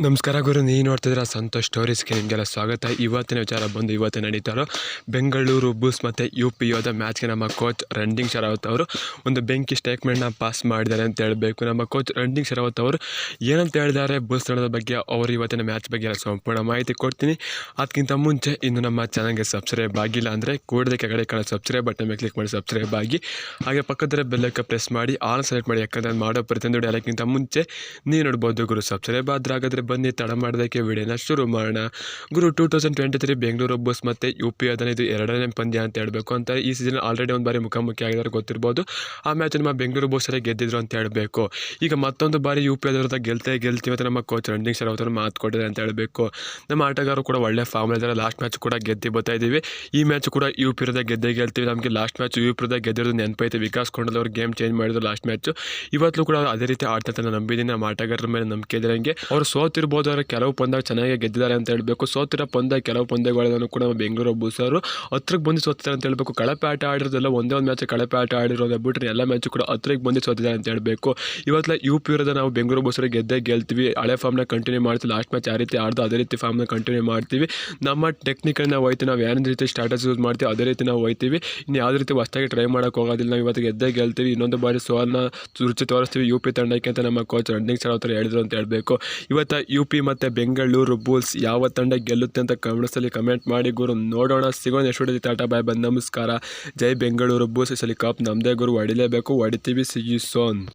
ನಮಸ್ಕಾರ ಗುರು, ನೀವು ನೋಡ್ತಿದ್ದೀರಾ ಸಂತೋಷ್ ಸ್ಟೋರೀಸ್ಗೆ ನಿಮಗೆಲ್ಲ ಸ್ವಾಗತ. ಇವತ್ತಿನ ವಿಚಾರ ಬಂದು ಇವತ್ತು ನಡೀತಾರೋ ಬೆಂಗಳೂರು ಬುಲ್ಸ್ ಮತ್ತು UP ಯೋಧ ಮ್ಯಾಚ್ಗೆ ನಮ್ಮ ಕೋಚ್ ರಣದಿಂಗ್ ಶರಾವತ್ ಅವರು ಒಂದು ಬೆಂಕಿ ಸ್ಟೇಟ್ಮೆಂಟ್ನ ಪಾಸ್ ಮಾಡಿದ್ದಾರೆ ಅಂತ ಹೇಳಬೇಕು. ನಮ್ಮ ಕೋಚ್ ರಣದಿಂಗ್ ಶರಾವತ್ ಅವರು ಏನಂತ ಹೇಳಿದ್ದಾರೆ ಬುಲ್ಸ್ ತಂಡದ ಬಗ್ಗೆ, ಅವರು ಇವತ್ತಿನ ಮ್ಯಾಚ್ ಬಗ್ಗೆ ಎಲ್ಲ ಸಂಪೂರ್ಣ ಮಾಹಿತಿ ಕೊಡ್ತೀನಿ. ಅದಕ್ಕಿಂತ ಮುಂಚೆ ಇನ್ನು ನಮ್ಮ ಚಾನಲ್ಗೆ ಸಬ್ಸ್ಕ್ರೈಬ್ ಆಗಿಲ್ಲ ಅಂದರೆ ಕೂಡಲೇ ಕೆಳಗಡೆ ಕಾಣೋ ಸಬ್ಸ್ಕ್ರೈಬ್ ಬಟನ್ ಮೇಲೆ ಕ್ಲಿಕ್ ಮಾಡಿ ಸಬ್ಸ್ಕ್ರೈಬ್ ಆಗಿ, ಹಾಗೆ ಪಕ್ಕದ ಬೆಲ್ಲಕ್ಕೆ ಪ್ರೆಸ್ ಮಾಡಿ ಆಲ್ ಸೆಲೆಕ್ಟ್ ಮಾಡಿ. ಯಾಕಂದರೆ ಮಾಡೋ ಪ್ರತಿಯೊಂದು ವಿಡಿಯೋ ಎಲ್ಲಕ್ಕಿಂತ ಮುಂಚೆ ನೀವು ನೋಡ್ಬೋದು ಗುರು. ಸಬ್ಸ್ಕ್ರೈಬ್ ಆದ್ರೆ ಬನ್ನಿ ತಡ ಮಾಡೋದಕ್ಕೆ ವಿಡಿಯೋನ ಶುರು ಮಾಡೋಣ ಗುರು. 2023 ಬೆಂಗಳೂರು ಬುಲ್ಸ್ ಮತ್ತು UP ಯೋಧನ ಇದು ಎರಡನೇ ಪಂದ್ಯ ಅಂತ ಹೇಳಬೇಕು. ಅಂತ ಈ ಸೀಸನ್ ಆಲ್ರೆಡಿ ಒಂದು ಬಾರಿ ಮುಖಾಮುಖಿ ಆಗಿದ್ದಾರೆ, ಗೊತ್ತಿರ್ಬೋದು. ಆ ಮ್ಯಾಚ್ ನಮ್ಮ ಬೆಂಗಳೂರು ಬುಲ್ಸ್ ಗೆದ್ದಿದ್ರು ಅಂತ ಹೇಳಬೇಕು. ಈಗ ಮತ್ತೊಂದು ಬಾರಿ UP ಯೋಧರ ಗೆಲ್ತೀವಿ ಅಂತ ನಮ್ಮ ಕೋಚ್ ರಣದಿಂಗ್ ಶರಾವತ್ ಅವರು ಮಾತು ಕೊಟ್ಟಿದ್ದಾರೆ ಅಂತ ಹೇಳಬೇಕು. ನಮ್ಮ ಆಟಗಾರರು ಕೂಡ ಒಳ್ಳೆ ಫಾರ್ಮ್ ಇದ್ದಾರೆ. ಲಾಸ್ಟ್ ಮ್ಯಾಚ್ ಕೂಡ ಗೆದ್ದು ಬರ್ತಾ ಇದ್ದೀವಿ. ಈ ಮ್ಯಾಚ್ ಕೂಡ UP ವಿರುದ್ಧ ಗೆಲ್ತೀವಿ. ನಮಗೆ ಲಾಸ್ಟ್ ಮ್ಯಾಚ್ UP ವಿರುದ್ಧ ಗೆದ್ದಿರೋದು ನೆನಪೈತೆ. ವಿಕಾಸ್ ಕೊಂಡಲ್ ಅವರು ಗೇಮ್ ಚೇಂಜ್ ಮಾಡಿದ್ರು ಲಾಸ್ಟ್ ಮ್ಯಾಚ್. ಇವತ್ತು ಕೂಡ ಅದೇ ರೀತಿ ಆಡ್ತಾ ನಂಬಿದ್ದೀನಿ. ನಮ್ಮ ಆಟಗಾರರ ಮೇಲೆ ನಂಬಿಕೆ ಇದ್ರೆ ಅವರು ಸೋತಿರ್ಬೋದು, ಆದರೆ ಕೆಲವು ಪಂದ್ಯ ಚೆನ್ನಾಗಿ ಗೆದ್ದಿದ್ದಾರೆ ಅಂತ ಹೇಳಬೇಕು. ಸೋತಿರೋ ಕೆಲವು ಪಂದ್ಯಗಳನ್ನು ಕೂಡ ನಮ್ಮ ಬೆಂಗಳೂರು ಬುಲ್ಸ್ ಅವರು ಹತ್ರಕ್ಕೆ ಬಂದು ಸೋತಿದ್ದಾರೆ ಅಂತ ಹೇಳಬೇಕು. ಕಳಪೆ ಆಟ ಆಡಿರೋದೆಲ್ಲ ಒಂದೇ ಒಂದು ಮ್ಯಾಚ್ ಕಳಪೆ ಆಟ ಆಡಿರೋದು ಬಿಟ್ಟರೆ ಎಲ್ಲ ಮ್ಯಾಚ್ ಕೂಡ ಹತ್ರಕ್ಕೆ ಬಂದು ಸೋತಿದ್ದಾರೆ ಅಂತ ಹೇಳಬೇಕು. ಇವತ್ತು UP ವಿರುದ್ಧ ನಾವು ಬೆಂಗಳೂರು ಬುಲ್ಸ್ ಗೆಲ್ತೀವಿ. ಹಳೆ ಫಾರ್ಮ್ನ ಕಂಟಿನ್ಯೂ ಮಾಡ್ತೀವಿ. ಲಾಸ್ಟ್ ಮ್ಯಾಚ್ ಯಾವ ರೀತಿ ಆಡ್ದು ಅದೇ ರೀತಿ ಫಾರ್ಮ್ನ ಕಂಟಿನ್ಯೂ ಮಾಡ್ತೀವಿ. ನಮ್ಮ ಟೆಕ್ನಿಕಲ್ ನಾವು ಹೋಯ್ತೀವಿ. ನಾವು ಯಾವ ರೀತಿ ಸ್ಟಾರ್ಟರ್ಸ್ ಯೂಸ್ ಮಾಡ್ತೀವಿ ಅದೇ ರೀತಿ ನಾವು ಹೋಯ್ತೀವಿ. ಇನ್ನು ಯಾವುದೇ ರೀತಿ ಹೊಸದಾಗಿ ಟ್ರೈ ಮಾಡೋಕೆ ಹೋಗೋದಿಲ್ಲ. ನಾವು ಇವತ್ತು ಗೆಲ್ತೀವಿ. ಇನ್ನೊಂದು ಬಾರಿ ಸೋಲನ್ನ ರುಚಿ ತೋರಿಸ್ತೀವಿ UP ತಂಡಕ್ಕೆ ಅಂತ ನಮ್ಮ ಕೋಚ್ ರಣದಿಂಗ್ ಶರಾವತ್ ಅವರು ಹೇಳಿದ್ರು ಅಂತ ಹೇಳಬೇಕು. ಇವತ್ತು UP ಮತ್ತು ಬೆಂಗಳೂರು ಬುಲ್ಸ್ ಯಾವ ತಂಡ ಗೆಲ್ಲುತ್ತೆ ಅಂತ ಕಮೆಂಟ್ಸಲ್ಲಿ ಕಮೆಂಟ್ ಮಾಡಿ ಗುರು. ನೋಡೋಣ, ಸಿಗೋಣ ನೆಕ್ಸ್ಟ್ ವಿಡಿಯೋದಲ್ಲಿ. ಟಾಟಾ ಬಾಯ್ ಬಾಯ್, ನಮಸ್ಕಾರ. ಜೈ ಬೆಂಗಳೂರು ಬುಲ್ಸ್. ಈ ಸಲ ಕಪ್ ನಮ್ಮದೇ ಗುರು, ಹೊಡಿಲೇಬೇಕು, ಹೊಡಿತೀವಿ. See you soan.